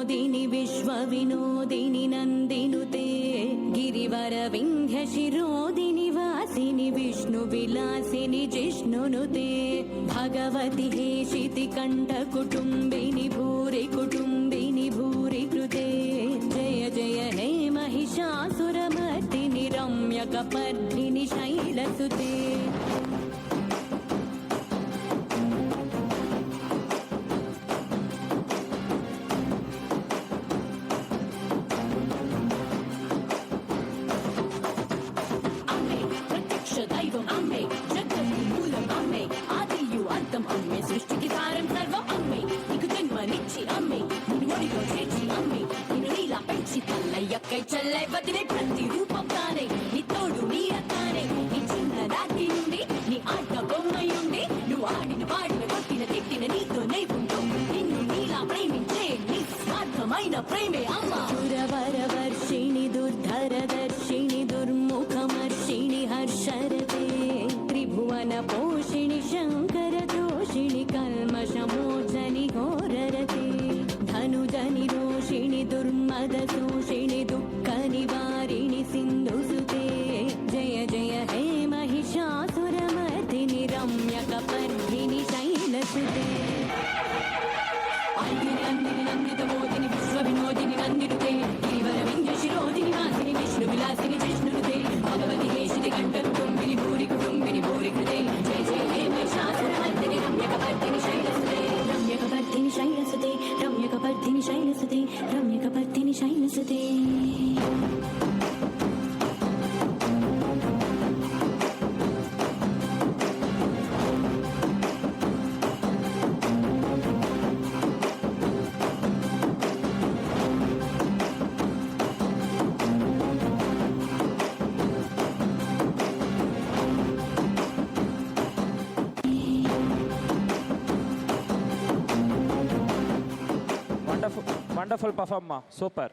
विनोदिनि विश्वविनोदिनि नन्दिनुते गिरिवर विन्ध्यशिरोदिनि वासिनि विष्णुविलासिनि जिष्णुनुते भगवति हेशिति कण्ठकुटुम्बिनि भूरि कुटुम्बिनि भूरि कृते जय जय हे महिषासुरमर्दिनि रम्यकपर्दिनि शैलसुते दैवम् अम्मे जगति मूलम् अम्मे आदियु अन्तम् अम्मे सृष्टिकी सारं सर्वम् अम्मे నీకు జన్మనిచ్చి అమ్మే నిన్ను ఒడిలో చేర్చి అమ్మే నిన్ను నీలా పెంచి తల్లయ్యక్కై చెల్లై వదిలే ప్రతి రూపం తానే నీ తోడు నీడ తానే నీ చిన్ననాటి నుండి నీ ఆట బొమ్మయుండి నువ్వు ఆడిన పాడిన కొట్టిన తిట్టిన నీతోనే ఉంటూ నిన్ను నీలా ప్రేమించే నిస్వార్థమైన ప్రేమే అమ్మ సురవరవర్షిణి దుర్ధరదర్శిణి దుర్ముఖమర్షిణి హర్షరతే त्रिभुवन पोषिणि शंकर दोषिणि कल्मषमोचनि घोररते धनुजनि रोषिणि दुर्मद शोषिणि दुःख निवारिणि सिन्धुसुते जय जय हे महिषासुरमर्दिनि रम्यकपर्दिनि शैलसुते नन्दिनि नन्दितमोदिनि विश्वविनोदिनि नन्दिनुते गिरिवर विन्ध्यशिरोदिनि वासिनि विष्णुविलासिनि जिष्णुनुते भगवति हेशिति कण्ठकुटुम्बिनि भूरि कुटुम्बिनि भूरि कृते जय जय हे महिषासुरमर्दिनि रम्यकपर्दिनि शैलसुते रम्यकपर्दिनि शैलसुते रम्यकपर्दिनि शैलसुते रम्यकपर्दिनि शैलसुते Wonderful performer, super.